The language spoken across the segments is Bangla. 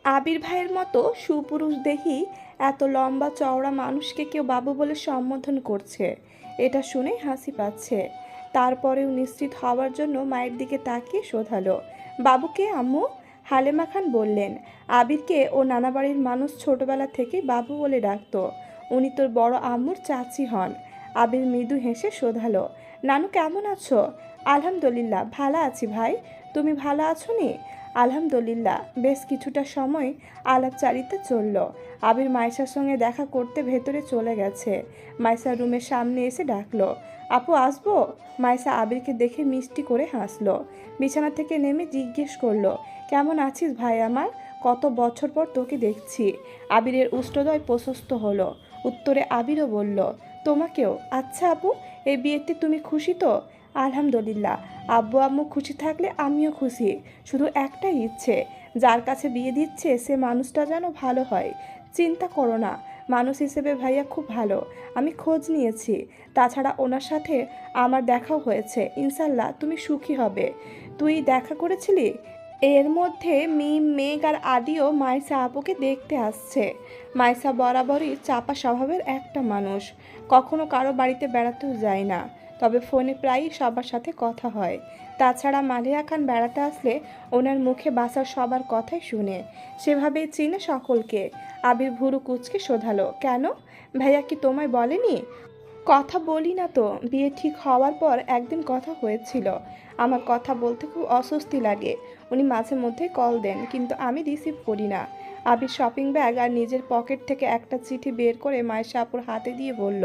আবির ভাইয়ের মতো সুপুরুষ দেখি এত লম্বা চওড়া মানুষকে কেউ বাবু বলে সম্বোধন করছে, এটা শুনে হাসি পাচ্ছে। তারপরেও নিশ্চিত হওয়ার জন্য মায়ের দিকে তাকিয়ে শোধালো, বাবুকে আম্মু? হালেমা খান বললেন, আবিরকে ও নানা বাড়ির মানুষ ছোটবেলা থেকেই বাবু বলে ডাকতো। উনি তোর বড় আম্মুর চাচি হন। আবির মৃদু হেসে শোধালো, নানু কেমন আছো? আলহামদুলিল্লাহ ভালো আছি ভাই, তুমি ভালো আছো নি? আলহামদুলিল্লাহ। বেশ কিছুটা সময় আলাপচারিতা চলল। আবির মাইশার সঙ্গে দেখা করতে ভেতরে চলে গেছে। মাইশা রুমের সামনে এসে ডাকলো, আপু আসবো? মাইশা আবিরকে দেখে মিষ্টি করে হাসলো। বিছানা থেকে নেমে জিজ্ঞেস করলো, কেমন আছিস ভাই আমার? কত বছর পর তোকে দেখছি। আবিরের উষ্ঠদয় প্রশস্ত হলো। উত্তরে আবিরও বলল, তোমাকেও। আচ্ছা আপু, এই বিয়েতে তুমি খুশি তো? আলহামদুলিল্লাহ। আব্বু আম্মু খুশি থাকলে আমিও খুশি। শুধু একটাই ইচ্ছে, যার কাছে বিয়ে দিচ্ছে সে মানুষটা যেন ভালো হয়। চিন্তা করো না, মানুষ হিসেবে ভাইয়া খুব ভালো। আমি খোঁজ নিয়েছি। তাছাড়া ওনার সাথে আমার দেখাও হয়েছে। ইনশাল্লাহ তুমি সুখী হবে। তুই দেখা করেছিলি? এর মধ্যে মিম, মেঘ আর আদিও মাইসা আপুকে দেখতে আসছে। মাইসা বরাবরই চাপা স্বভাবের একটা মানুষ। কখনো কারো বাড়িতে বেড়াতেও যায় না, তবে ফোনে প্রায়ই সবার সাথে কথা হয়। তাছাড়া মালিয়া খান বেড়াতে আসলে ওনার মুখে বাসার সবার কথাই শুনে, সেভাবেই চিনে সকলকে। আবির ভুরু কুচকে শোধালো, কেন? ভাইয়া কি তোমায় বলেনি? কথা বলি না তো। বিয়ে ঠিক হওয়ার পর একদিন কথা হয়েছিল। আমার কথা বলতে খুব অস্বস্তি লাগে। উনি মাঝে মধ্যে কল দেন, কিন্তু আমি রিসিভ করি না। আবির শপিং ব্যাগ আর নিজের পকেট থেকে একটা চিঠি বের করে মায়েশা আপুর হাতে দিয়ে বলল,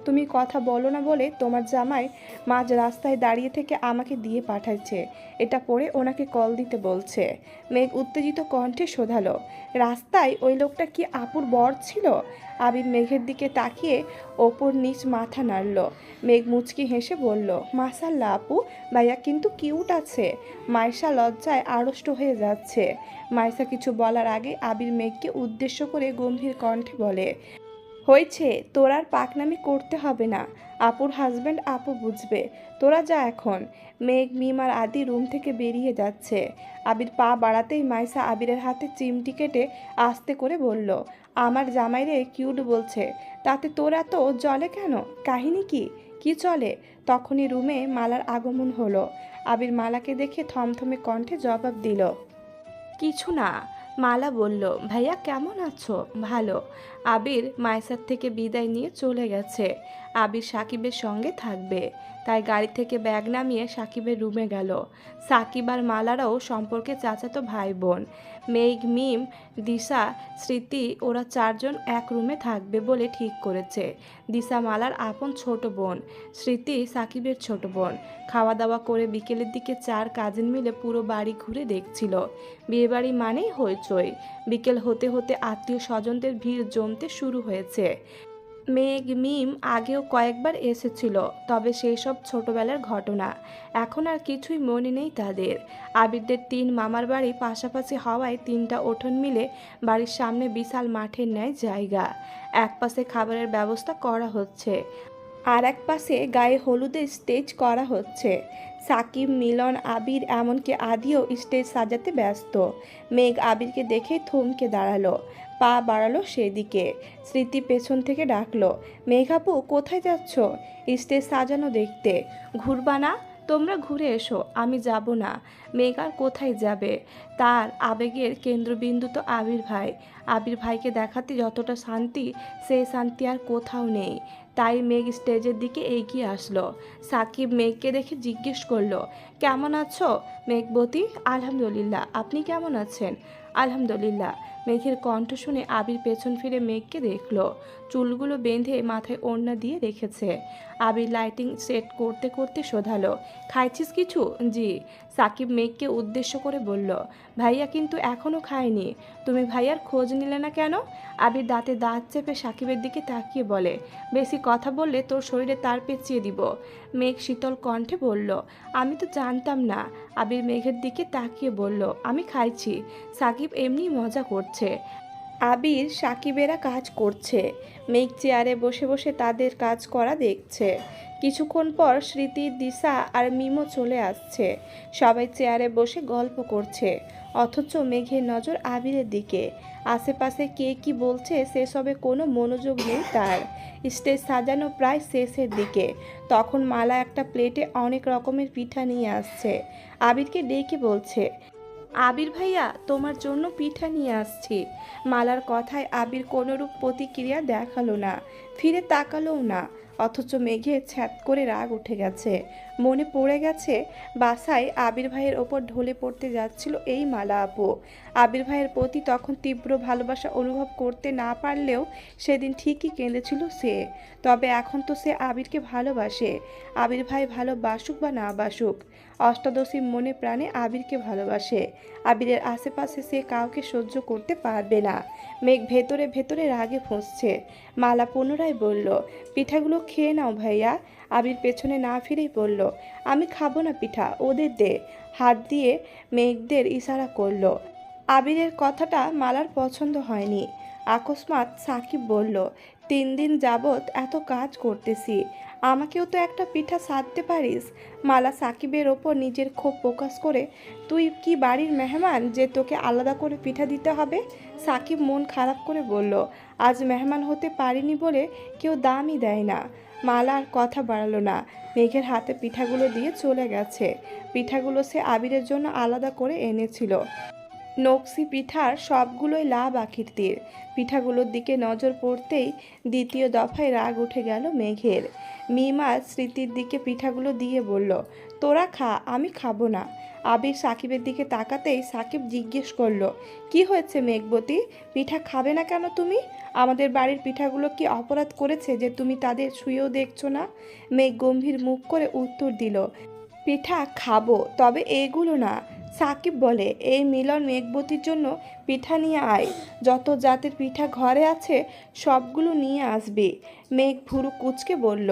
তুমি কথা বলো না বলে তোমার জামাই মাঝ রাস্তায় দাঁড়িয়ে থেকে আমাকে দিয়ে পাঠাচ্ছে। এটা পড়ে ওনাকে কল দিতে বলছে। মেঘ উত্তেজিত কণ্ঠে শোধালো, রাস্তায় ওই লোকটা কি আপুর বর ছিল? আবির মেঘের দিকে তাকিয়ে ওপর নিচ মাথা নাড়ল। মেঘ মুচকি হেসে বলল, মাশাল্লাহ আপু, ভাইয়া কিন্তু কিউট আছে। মাইশা লজ্জায় আড়ষ্ট হয়ে যাচ্ছে। মাইশা কিছু বলার আগে আবির মেঘকে উদ্দেশ্য করে গম্ভীর কণ্ঠে বলে, হয়েছে, তোর আর পাকনামি করতে হবে না। আপুর হাজব্যান্ড আপু বুঝবে। তোরা যা এখন। মেঘ, মিম আর আদি রুম থেকে বেরিয়ে যাচ্ছে। আবির পা বাড়াতেই মাইসা আবিরের হাতে চিমটি কেটে আস্তে করে বলল, আমার জামাইরে কিউট বলছে, তাতে তোর এত জলে কেন? কাহিনী কি? কি চলে? তখনই রুমে মালার আগমন হলো। আবির মালাকে দেখে থমথমে কণ্ঠে জবাব দিল, কিছু না। মালা বলল, ভাইয়া কেমন আছো? ভালো। আবির মাইসার থেকে বিদায় নিয়ে চলে গেছে। আবির সাকিবের সঙ্গে থাকবে, তাই গাড়ি থেকে ব্যাগ নামিয়ে সাকিবের রুমে গেল। সাকিব আর মালারাও সম্পর্কে চাচাতো ভাই বোন। মেঘ, মিম, দিশা, স্মৃতি ওরা চারজন এক রুমে থাকবে বলে ঠিক করেছে। দিশা মালার আপন ছোট বোন, স্মৃতি সাকিবের ছোট বোন। খাওয়া দাওয়া করে বিকেলের দিকে চার কাজিন মিলে পুরো বাড়ি ঘুরে দেখছিল। বিয়েবাড়ি মানেই হইচই। বিকেল হতে হতে আত্মীয় স্বজনদের ভিড় জমতে শুরু হয়েছে। মেঘ, মিম আগেও কয়েকবার এসেছিল, তবে সেই সব ছোটবেলার ঘটনা। এখন আর কিছুই মনে নেই তাদের। আবিরদের তিন মামার বাড়ি পাশাপাশি হওয়ায় তিনটা উঠোন মিলে বাড়ির সামনে বিশাল মাঠের ন্যায় জায়গা। এক পাশে খাবারের ব্যবস্থা করা হচ্ছে, আর এক পাশে গায়ে হলুদের স্টেজ করা হচ্ছে। সাকিব, মিলন, আবির এমনকি আদিও স্টেজ সাজাতে ব্যস্ত। মেঘ আবিরকে দেখে থমকে দাঁড়ালো, পা বাড়ালো সেদিকে। স্মৃতি পেছন থেকে ডাকলো, মেঘাপু কোথায় যাচ্ছ? স্টেজ সাজানো দেখতে। ঘুরবা না? তোমরা ঘুরে এসো, আমি যাব না। মেঘ আর কোথায় যাবে? তার আবেগের কেন্দ্রবিন্দু তো আবির ভাই। আবির ভাইকে দেখাতে যতটা শান্তি, সেই শান্তি আর কোথাও নেই। তাই মেঘ স্টেজের দিকে এগিয়ে আসলো। সাকিব মেঘকে দেখে জিজ্ঞেস করলো, কেমন আছো মেঘবতী? আলহামদুলিল্লাহ। আপনি কেমন আছেন? আলহামদুলিল্লাহ। মেঘের কণ্ঠ শুনে আবির পেছন ফিরে মেঘকে দেখলো। চুলগুলো বেঁধে মাথায় ওড়না দিয়ে রেখেছে। আবির লাইটিং সেট করতে করতে শোধালো, খাইছিস কিছু? জি। সাকিব মেঘকে উদ্দেশ্য করে বলল, ভাইয়া কিন্তু এখনও খায়নি। তুমি ভাইয়ার খোঁজ নিলে না কেন? আবির দাঁতে দাঁত চেপে সাকিবের দিকে তাকিয়ে বলে, বেশি কথা বললে তোর শরীরে তার পেঁচিয়ে দিব। মেঘ শীতল কণ্ঠে বলল, আমি তো জানতাম না। আবির মেঘের দিকে তাকিয়ে বলল, আমি খাইছি। সাকিব এমনি মজা করছে। আবির সাকিবেরা কাজ করছে। মেঘ চেয়ারে বসে বসে তাদের কাজ করা দেখছে। কিছুক্ষণ পর স্মৃতি, দিশা আর মিমো চলে আসছে। সবাই চেয়ারে বসে গল্প করছে, অথচ মেঘের নজর আবিরের দিকে। আশেপাশে কে কি বলছে সেসবে কোনো মনোযোগ নেই তার। স্টেজ সাজানো প্রায় শেষের দিকে। তখন মালা একটা প্লেটে অনেক রকমের পিঠা নিয়ে আসছে। আবিরকে ডেকে বলছে, আবির ভাইয়া, তোমার জন্য পিঠা নিয়ে আসছি। মালার কথায় আবির কোনোরূপ প্রতিক্রিয়া দেখালো না, ফিরে তাকালোও না। অথচ মেঘে ছ্যাদ করে রাগ উঠে গেছে। মনে পড়ে গেছে বাসায় আবির ভাইয়ের ওপর ঢলে পড়তে যাচ্ছিল এই মালা আপু। আবির ভাইয়ের প্রতি তখন তীব্র ভালোবাসা অনুভব করতে না পারলেও সেদিন ঠিকই কেঁদেছিল সে। তবে এখন তো সে আবিরকে ভালোবাসে। আবির ভাই ভালোবাসুক বা না বাসুক, অষ্টাদশী মনে প্রাণে আবিরকে ভালোবাসে। আবিরের আশেপাশে সে কাউকে সহ্য করতে পারবে না। মেঘ ভেতরে ভেতরে রাগে ফুঁসছে। মালা পুনরায় বলল, পিঠাগুলো খেয়ে নাও ভাইয়া। আবির পেছনে না ফিরেই বলল, আমি খাবো না পিঠা, ওদের দে। হাত দিয়ে মেঘদের ইশারা করলো। আবিরের কথাটা মালার পছন্দ হয়নি। আকস্মাৎ সাকিব বলল, 3 দিন যাবৎ এত কাজ করতেছি, আমাকেও তো একটা পিঠা সাধতে পারিস। মালা সাকিবের ওপর নিজের ক্ষোভ প্রকাশ করে, তুই কি বাড়ির মেহমান যে তোকে আলাদা করে পিঠা দিতে হবে? সাকিব মন খারাপ করে বলল, আজ মেহমান হতে পারিনি বলে কেউ দামই দেয় না। মালা আর কথা বাড়ালো না, মেঘের হাতে পিঠাগুলো দিয়ে চলে গেছে। পিঠাগুলো সে আবিরের জন্য আলাদা করে এনেছিল। নকশি পিঠার সবগুলোই লাভ আকৃতির। পিঠাগুলোর দিকে নজর পড়তেই দ্বিতীয় দফায় রাগ উঠে গেল মেঘের। মিমা স্মৃতির দিকে পিঠাগুলো দিয়ে বলল, তোরা খা, আমি খাবো না। আবির সাকিবের দিকে তাকাতেই সাকিব জিজ্ঞেস করলো, কি হয়েছে মেঘবতী, পিঠা খাবে না কেন তুমি? আমাদের বাড়ির পিঠাগুলো কি অপরাধ করেছে যে তুমি তাদের ছুঁয়েও দেখছো না? মেঘ গম্ভীর মুখ করে উত্তর দিল, পিঠা খাবো, তবে এগুলো না। সাকিব বলে, এই মিলন মেঘবতীর জন্য পিঠা নিয়ে আয়। যত জাতের পিঠা ঘরে আছে সবগুলো নিয়ে আসবি। মেঘ ভুরু কুচকে বলল,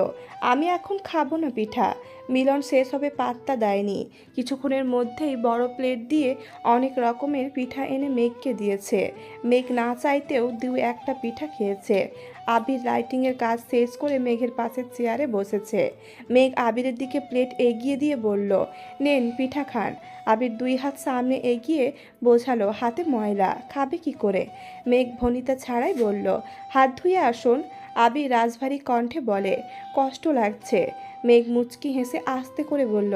আমি এখন খাবো না পিঠা। মিলন শেষ হবে পাত্তা দেয়নি। কিছুক্ষণের মধ্যেই বড় প্লেট দিয়ে অনেক রকমের পিঠা এনে মেঘকে দিয়েছে। মেঘ না চাইতেও 2-1টা পিঠা খেয়েছে। আবির লাইটিংয়ের কাজ শেষ করে মেঘের পাশের চেয়ারে বসেছে। মেঘ আবিরের দিকে প্লেট এগিয়ে দিয়ে বলল, নেন পিঠা খান। আবির 2 হাত সামনে এগিয়ে বোঝালো, হাতে ময়লা, খাবে কি করে? মেঘ ভনিতা ছাড়াই বলল, হাত ধুয়ে আসুন। আবির রাজভারী কণ্ঠে বলে, কষ্ট লাগছে। মেঘ মুচকি হেসে আস্তে করে বলল,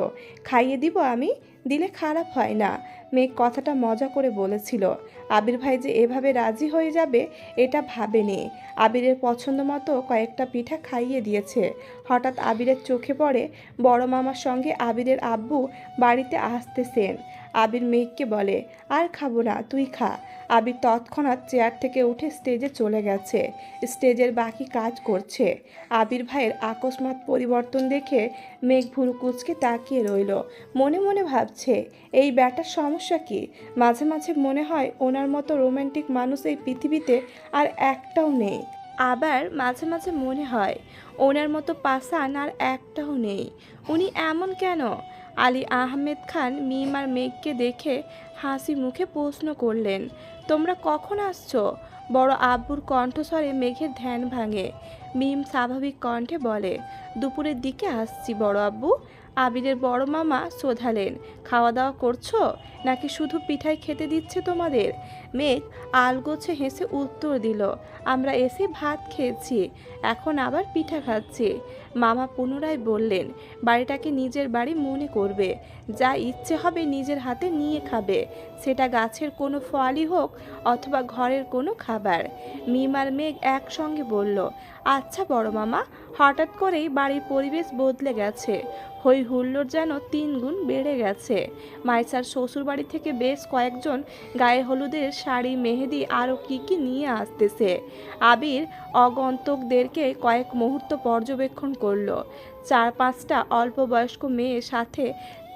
খাইয়ে দিব আমি, দিলে খারাপ হয় না। মেঘ কথাটা মজা করে বলেছিল। আবির ভাই যে এভাবে রাজি হয়ে যাবে এটা ভাবেনি। আবিরের পছন্দ মতো কয়েকটা পিঠা খাইয়ে দিয়েছে। হঠাৎ আবিরের চোখে পড়ে বড় মামার সঙ্গে আবিরের আব্বু বাড়িতে আসতেছেন। আবির মেঘকে বলে, আর খাবো না, তুই খা। আবির তৎক্ষণাৎ চেয়ার থেকে উঠে স্টেজে চলে গেছে। স্টেজের বাকি কাজ করছে। আবির ভাইয়ের আকস্মাৎ পরিবর্তন দেখে মেঘ ভুরু কুচকে তাকিয়ে রইল। মনে মনে ভাবছে, এই ব্যাটার সমস্যা কি? মাঝে মাঝে মনে হয় ওনার মতো রোমান্টিক মানুষ এই পৃথিবীতে আর একটাও নেই। আবার মাঝে মাঝে মনে হয় ওনার মতো পাষাণ আর একটাও নেই। উনি এমন কেন? আলী আহমেদ খান মিম আর মেঘকে দেখে হাসি মুখে প্রশ্ন করলেন, তোমরা কখন আসছো? বড় আব্বুর কণ্ঠস্বরে মেঘের ধ্যান ভাঙে। মিম স্বাভাবিক কণ্ঠে বলে, দুপুরের দিকে আসছি বড় আব্বু। আবিরের বড় মামা শোধালেন, খাওয়া দাওয়া করছো নাকি শুধু পিঠাই খেতে দিচ্ছে তোমাদের? মেঘ আলগোছে হেসে উত্তর দিল, আমরা এসে ভাত খেয়েছি, এখন আবার পিঠা খাচ্ছি। মামা পুনরায় বললেন, বাড়িটাকে নিজের বাড়ি মনে করবে, যা ইচ্ছে হবে নিজের হাতে নিয়ে খাবে, সেটা গাছের কোনো ফলই হোক অথবা ঘরের কোনো খাবার। মিম আর মেঘ একসঙ্গে বলল, আচ্ছা বড় মামা। হঠাৎ করেই বাড়ির পরিবেশ বদলে গেছে। হই হুল্লোড় যেন 3 গুণ বেড়ে গেছে। মাইসার শ্বশুর বাড়ি থেকে বেশ কয়েকজন গায়ে হলুদের শাড়ি, মেহেদি আরও কি নিয়ে আসতেছে। আবির আগন্তুকদেরকে কয়েক মুহূর্ত পর্যবেক্ষণ করলো। 4-5টা অল্প বয়স্ক মেয়ের সাথে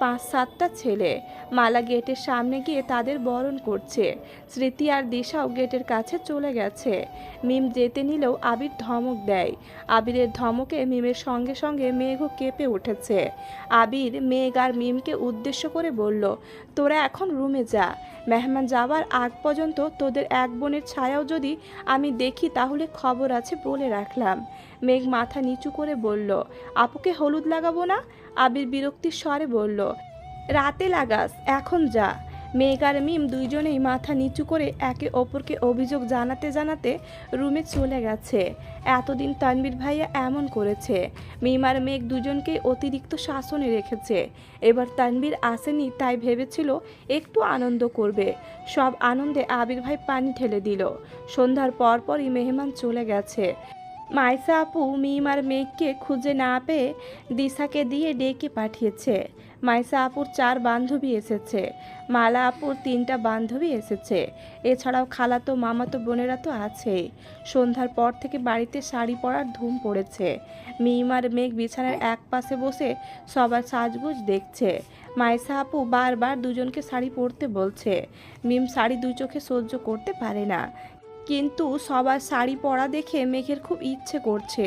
5-7টা ছেলে। মালা গেটের সামনে গিয়ে তাদের বরণ করছে। স্মৃতি আর দিশাও গেটের কাছে চলে গেছে। মিম যেতে নিলেও আবির ধমক দেয়। আবিরের ধমকে মিমের সঙ্গে সঙ্গে মেঘও কেঁপে উঠেছে। আবির মেঘ আর মিমকে উদ্দেশ্য করে বলল, তোরা এখন রুমে যা। মেহমান যাওয়ার আগ পর্যন্ত তোদের এক বোনের ছায়াও যদি আমি দেখি তাহলে খবর আছে বলে রাখলাম। মেঘ মাথা নিচু করে বলল, আপুকে হলুদ লাগাবো না? আবির বিরক্তির স্বরে বলল, রাতে লাগাস, এখন যা। মেঘ আর মিম দুইজনেই মাথা নিচু করে একে অপরকে অভিযোগ জানাতে জানাতে রুমে চলে গেছে। এতদিন তানভীর ভাইয়া এমন করেছে, মিম আর মেঘ দুজনকেই অতিরিক্ত শাসনে রেখেছে। এবার তানভীর আসেনি তাই ভেবেছিল একটু আনন্দ করবে। সব আনন্দে আবির ভাই পানি ঢেলে দিল। সন্ধ্যার পরপরই মেহমান চলে গেছে। মাইসা আপু মিম আর মেঘকে খুঁজে না পেয়ে দিশাকে দিয়ে ডেকে পাঠিয়েছে। মাইসা আপুর 4 বান্ধবী এসেছে, মালা আপুর 3টা বান্ধবী এসেছে, এছাড়াও খালাতো মামাতো বোনেরা তো আছেই। সন্ধ্যার পর থেকে বাড়িতে শাড়ি পরার ধুম পড়েছে। মিম আর মেঘ বিছানার এক পাশে বসে সবার সাজগোজ দেখছে। মাইসা আপু বারবার দুজনকে শাড়ি পরতে বলছে। মিম শাড়ি দুই চোখে সহ্য করতে পারে না, কিন্তু সবার শাড়ি পরা দেখে মেঘের খুব ইচ্ছে করছে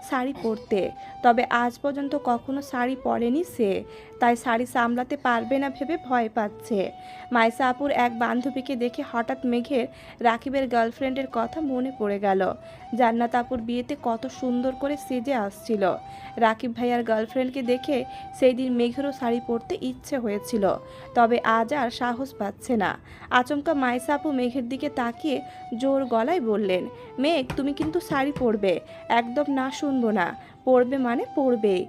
শাড়ি পরতে। তবে আজ পর্যন্ত কখনো শাড়ি পরেনি সে, তাই শাড়ি সামলাতে পারবে না ভেবে ভয় পাচ্ছে। মাইসা আপুর এক বান্ধবীকে দেখে হঠাৎ মেঘের রাকিবের গার্লফ্রেন্ডের কথা মনে পড়ে গেল। জান্নাত আপুর বিয়েতে কত সুন্দর করে সেজে আসছিল। রাকিব ভাইয়ার গার্লফ্রেন্ডকে দেখে সেই দিন মেঘেরও শাড়ি পরতে ইচ্ছে হয়েছিল, তবে আজ আর সাহস পাচ্ছে না। আচমকা মাইসা আপু মেঘের দিকে তাকিয়ে জোর গলায় বললেন, মেঘ তুমি কিন্তু শাড়ি পরবে, একদম না শুনবো না, পরবে মানে পরবেই।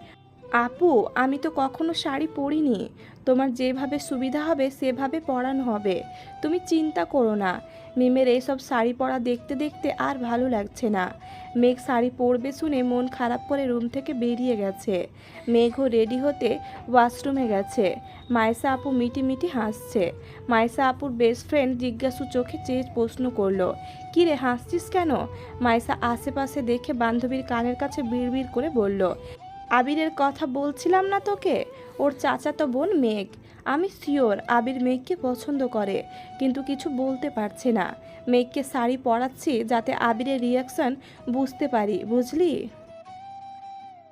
আপু আমি তো কখনো শাড়ি পরিনি, তোমার যেভাবে সুবিধা হবে সেভাবে পরানো হবে, তুমি চিন্তা করো না। মিমের এইসব শাড়ি পরা দেখতে দেখতে আর ভালো লাগছে না। মেঘ শাড়ি পরবে শুনে মন খারাপ করে রুম থেকে বেরিয়ে গেছে। মেঘও রেডি হতে ওয়াশরুমে গেছে। মাইসা আপু মিটি মিটি হাসছে। মাইসা আপুর বেস্ট ফ্রেন্ড জিজ্ঞাসু চোখে চেয়ে প্রশ্ন করলো, কী রে হাসছিস কেন? মাইসা আশেপাশে দেখে বান্ধবীর কানের কাছে বিড়বিড় করে বলল, আবিরের কথা বলছিলাম না তোকে, ওর চাচাতো বোন মেঘ। আমি শিওর আবির মেঘকে পছন্দ করে, কিন্তু কিছু বলতে পারছে না। মেঘকে শাড়ি পরাচ্ছি যাতে আবিরের রিয়াকশন বুঝতে পারি, বুঝলি?